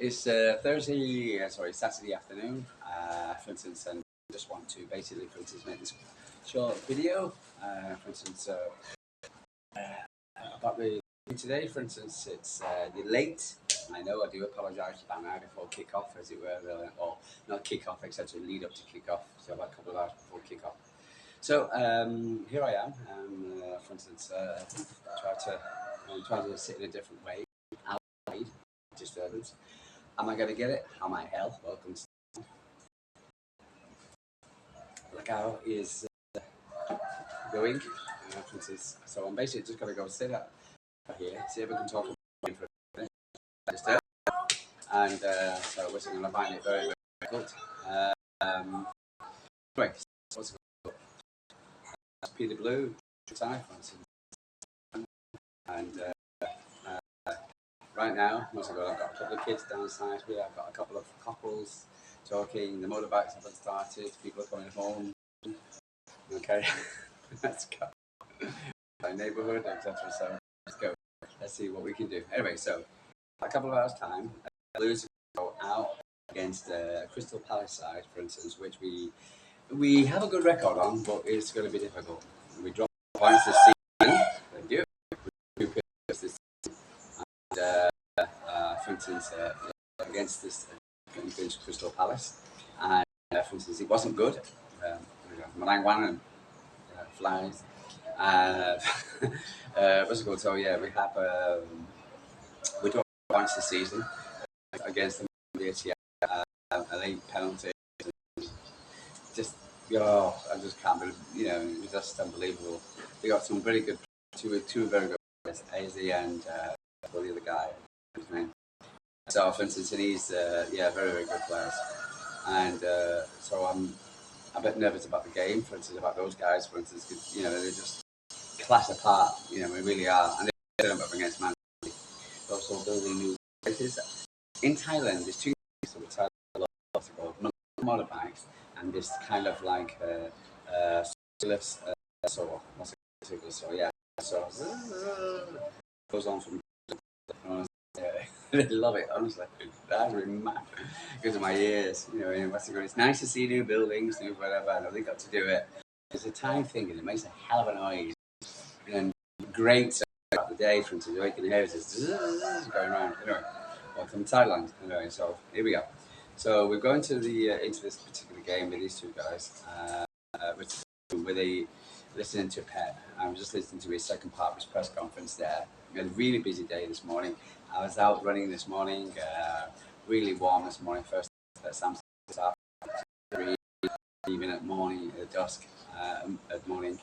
It's Saturday afternoon, for instance, and I just want to basically, for instance, make this short video, for instance, about the today, for instance, it's the late. I know I do apologise about an hour before kick-off, as it were, or not kick-off, etc. Lead up to kick-off, so about a couple of hours before kick-off. So here I am, for instance, I'm trying to sit in a different way, outside disturbance. Am I going to get it? How my health? Welcome. Look how is going. For instance, so I'm basically just going to go sit up here, see if I can talk about it for a minute. And so we're going to find it very, very difficult. Anyway, what's it called? Peter Blue, for instance. And right now, I've got a couple of kids downside here. I've got a couple of couples talking. The motorbikes haven't started. People are coming home. Okay, let's go. My neighbourhood, etc. So let's go. Let's see what we can do. Anyway, so a couple of hours time, Blues go out against Crystal Palace side, for instance, which we have a good record on, but it's going to be difficult. We dropped points this season. Thank you. We this season. And for instance, against Crystal Palace, and for instance, it wasn't good. Malangwan and flies. What's it called? So yeah, we dropped points this season against them. A late penalty. Just I just can't believe. It was just unbelievable. We got some very good, two very good players, AZ and the other guy. His name. So for instance, and he's very, very good players, and so I'm a bit nervous about the game, for instance, about those guys, for instance, because, they're just class apart, we really are, and they're up against Man City. They're also building new places. In Thailand, there's two things with Thailand, motorbikes, and this kind of like goes on from I love it, honestly. That's really mad. Because of my ears, it's nice to see new buildings, new whatever, and they got to do it. It's a time thing, and it makes a hell of a noise. And great throughout the day, for instance, you can hear it going around. Anyway, welcome to Thailand. Anyway, so here we go. So we're going to into this particular game with these two guys, listening to Pep. I was just listening to his second part of his press conference there. We had a really busy day this morning. I was out running this morning, really warm this morning. First at Samsung, even at morning, at dusk, at morning,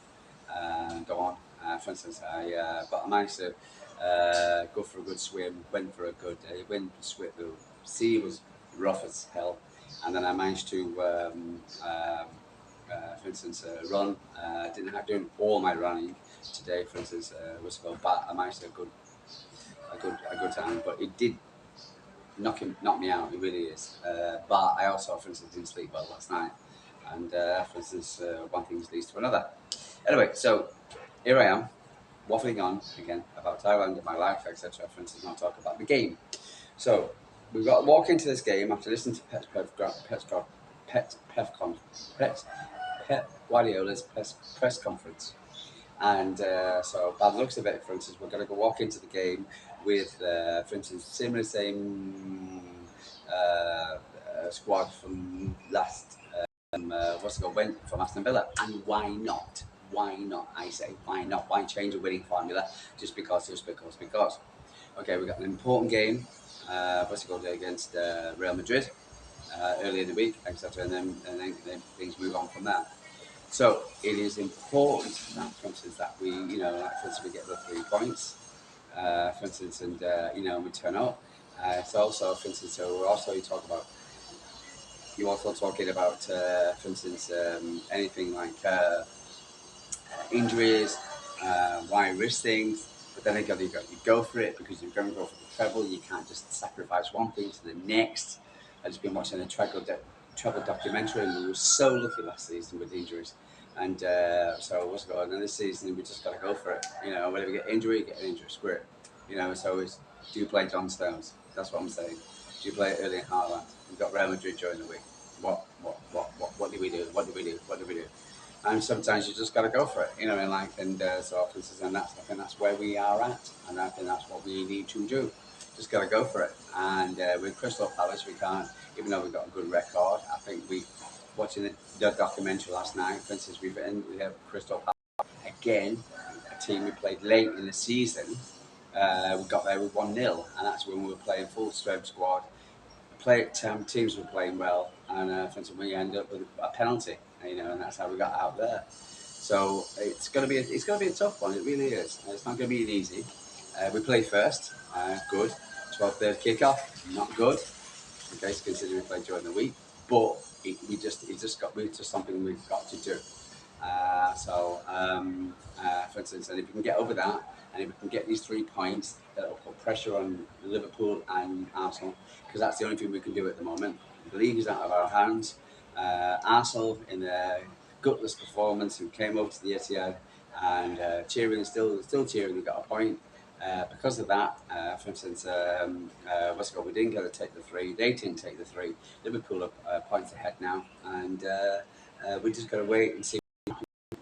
go on. For instance, but I managed to go for a good swim, went for a good swim. The sea was rough as hell, and then I managed to, for instance, run. Didn't have doing all my running today, for instance, but I managed to have a good time. But it did knock me out. It really is. But I also, for instance, didn't sleep well last night, and for instance, one thing leads to another. Anyway, so here I am, waffling on again about Thailand and my life, etc. For instance, not talk about the game. So we've got to walk into this game after listening to Pep Guardiola's press conference. And so by the looks of it, for instance, we're going to go walk into the game with, for instance, same squad from last, went from Aston Villa. And why not? Why not? I say, why not? Why change a winning formula just because? Okay, we got an important game, against Real Madrid earlier in the week, etc. And then things move on from that. So it is important that, for instance, that we, for instance, we get the 3 points, for instance, and we turn up. It's also, for instance, so we're also talking about, for instance, anything like injuries, why risk things. But then again, you go for it because you're going to go for the treble. You can't just sacrifice one thing to the next. I've just been watching a treble documentary, and we were so lucky last season with injuries. And and this season we just got to go for it. Whenever you get an injury, screw it. So do play John Stones. That's what I'm saying. Do you play it early in Haaland? We've got Real Madrid during the week. What do we do? What do we do? What do we do? And sometimes you just got to go for it, you know. And so for instance, and I think that's where we are at, and I think that's what we need to do. Just got to go for it. And with Crystal Palace, we can't, even though we've got a good record. I think we watching the documentary last night. For instance, we have Crystal Palace again, a team we played late in the season. We got there with 1-0, and that's when we were playing full strength squad. Teams were playing well, and for instance, we ended up with a penalty, you know, and that's how we got out there. So it's gonna be a tough one. It really is. It's not gonna be easy. We play first, good. 12:30 kickoff, not good. Okay, so considering we play during the week, but it's just something we've got to do. For instance, and if we can get over that, and if we can get these 3 points, that'll put pressure on Liverpool and Arsenal, because that's the only thing we can do at the moment. The league is out of our hands. Arsenal, in their gutless performance, who came over to the Etihad and cheering, still cheering, they got a point. Because of that, for instance, we didn't get to take the 3. They didn't take the 3. Liverpool are points ahead now, and we just got to wait and see.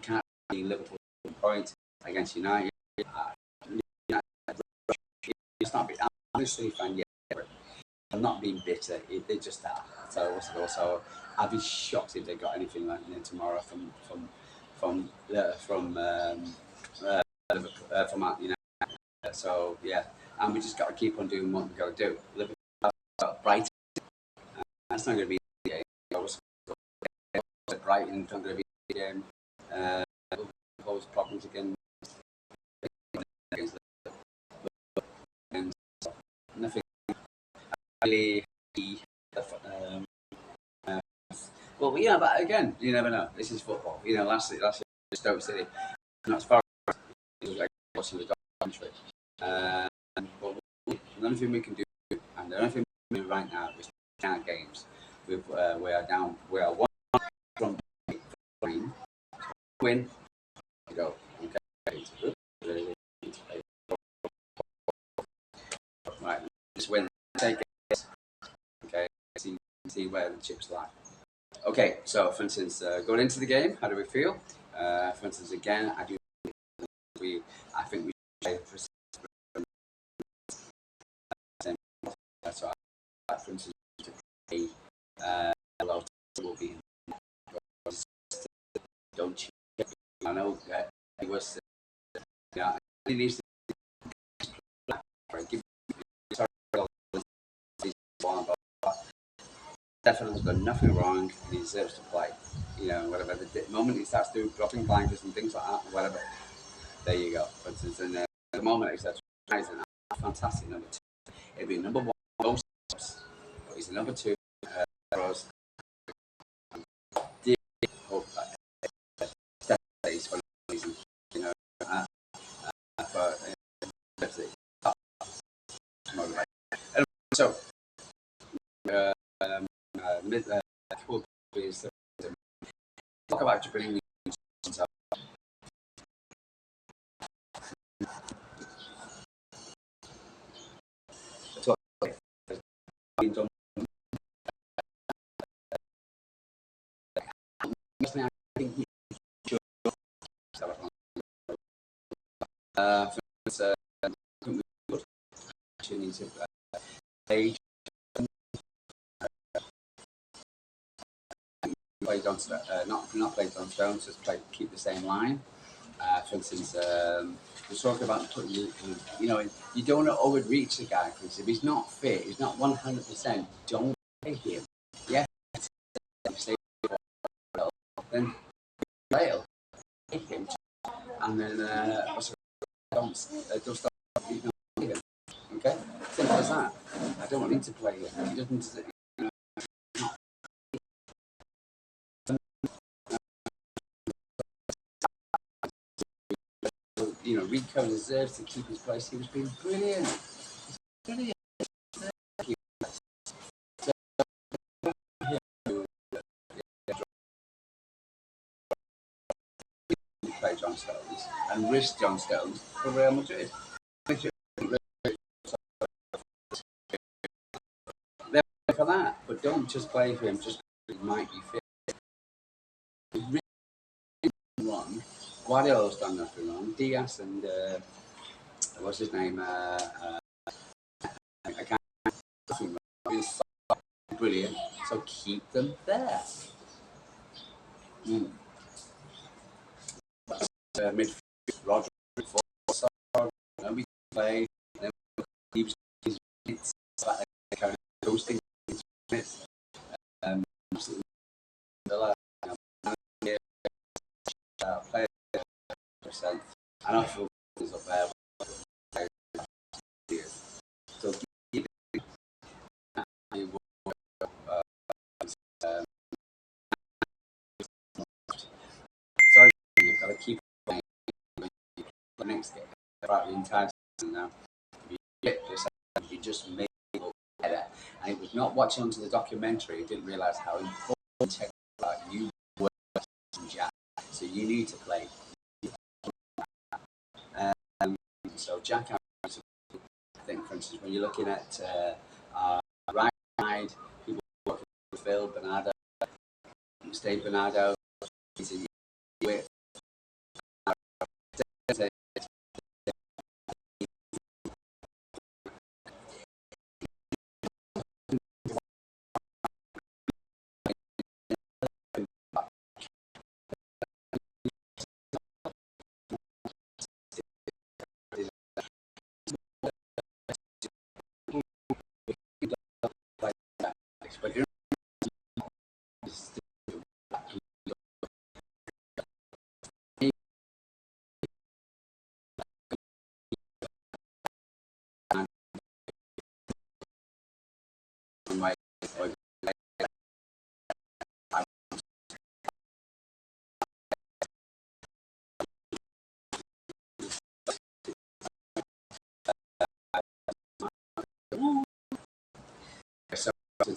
Can't be Liverpool points against United. It's not. I'm honestly fan yet. I'm not being bitter. They just are. So I'd be shocked if they got anything like tomorrow from United. So yeah, and we just got to keep on doing what we got to do. Liverpool, Brighton. That's not going to be the game. Brighton's not going to be the game. Cause problems again against and nothing really. Well, yeah, but again, you never know. This is football. You know, last year Stoke City, not as far as it was like watching the documentary. But the only thing we can do, and the only thing we can do right now is count games. We are down. We are one from win. Go. Okay. Right. Just win. Take it. Okay. See where the chips lie. Okay. So, for instance, going into the game, how do we feel? For instance, again, I think we play for so for instance, to play will be don't you? I know he was. Yeah, he needs to give. Definitely's got nothing wrong, and he deserves to play. You know, whatever. The moment he starts doing dropping blankets and things like that, whatever, there you go. For instance, and the moment he's a fantastic number 2. It'd be number 1 most, but he's a number 2 for us. Hope that he's for a reason, you know, for so. Is talk about to bring up. Played on not played on stones, just keep the same line. For instance, we're talking about putting you know, you don't want to overreach the guy. Because if he's not fit, he's not 100%. Don't play him. Yeah, then fail him, and then don't stop. Okay, simple as that. I don't want him to play him. He doesn't. You know, Rico deserves to keep his place. He was being brilliant. Brilliant. Play John Stones and risk John Stones for Real Madrid. for that, but don't just play for him just because he might be fit. Wrong. Guardiola's done nothing wrong. Diaz and what's his name? I can't. Nothing wrong. It's brilliant. So keep them there. Mm. Midfield, Roger, and we play. And then we keep minutes. Like kind of toasting minutes. Absolutely. Play percent. I don't feel is up there. So keep it. Sorry, you've got to keep playing. The next game about the entire season now. You get this, you just make it look better. And it was not watching onto the documentary. I didn't realise how important you were in Jack. So you need to play. So Jack, I think, for instance, when you're looking at right side, people working with Phil Bernardo, Steve Bernardo, he's in with. But you're my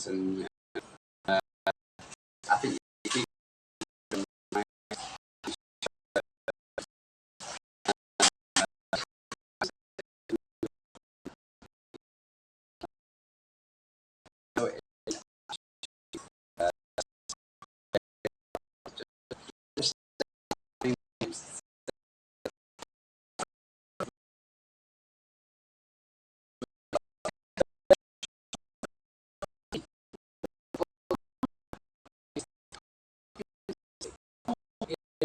and I think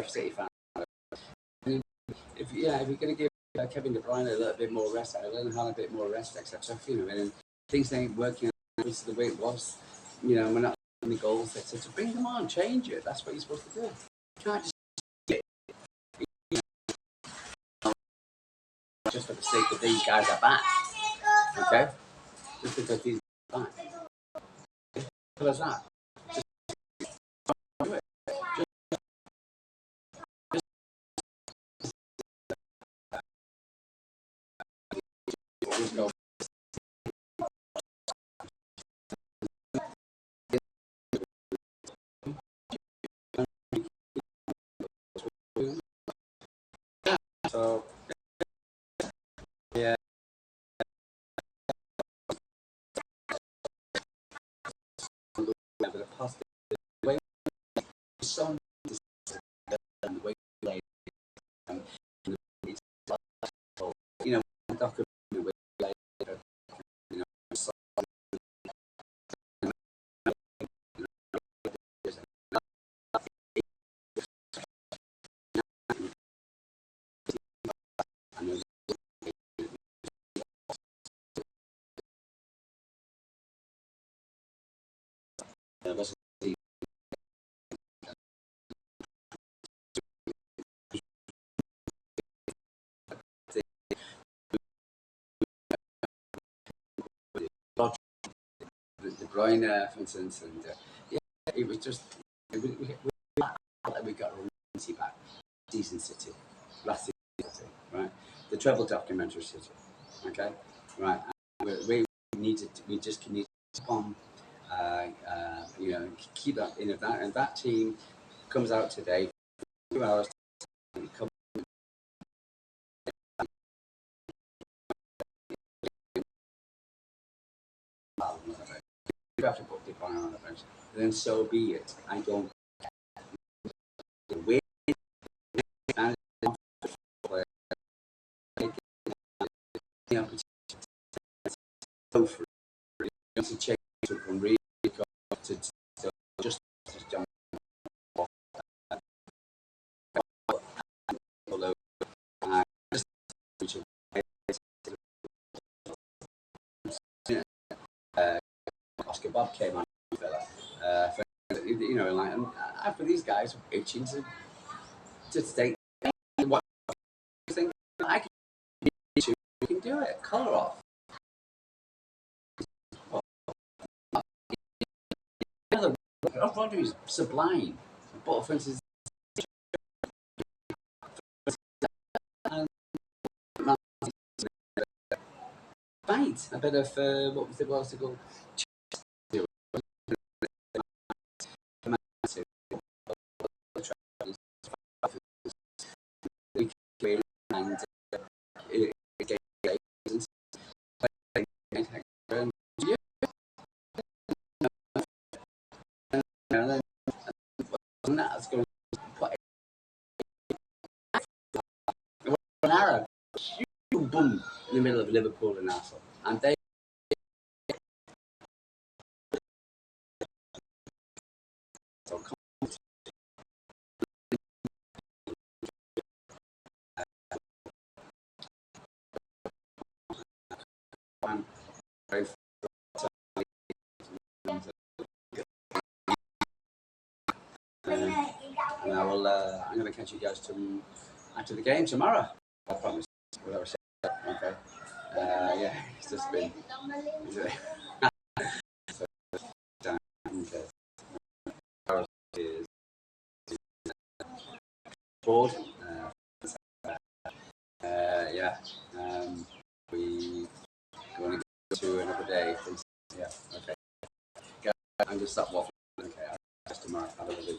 City fan. If you're going to give Kevin De Bruyne a little bit more rest, a bit more rest, etc. You know, and things ain't working this is the way it was. You know, we're not getting the goals, etc. So bring them on, change it. That's what you're supposed to do. You can't just for the sake of these guys are back. Okay, just because these are back. What is that? Just go. So yeah. The positive way so the way play you know documentary way play you know so, De Bruyne, for instance, and yeah, it was just we got City back, decent City, last City, right? The treble documentary City, okay, right? We just need to keep on, you know, keep that in that, and that team comes out today, 2 hours. you have to put the banner on the bench, then so be it. I don't win and you know, go for it. To change it from really to just jump off. Although I just Oscar Bob came on, for, you know, like and after these guys were itching to state what you think I can do, you can do it, colour off. Rodri is sublime, but for instance, fight a bit of what was it called? And that's going to put an arrow, boom, in the middle of Liverpool and Arsenal, and they. And I will. I'm going to catch you guys after the game tomorrow. I promise. Whatever I said. Okay. Yeah, it's just been. Board. Yeah. We want to go to another day. Please. Yeah. Okay. I'm just stop waffling. Okay. I'll catch you tomorrow. Have a lovely day.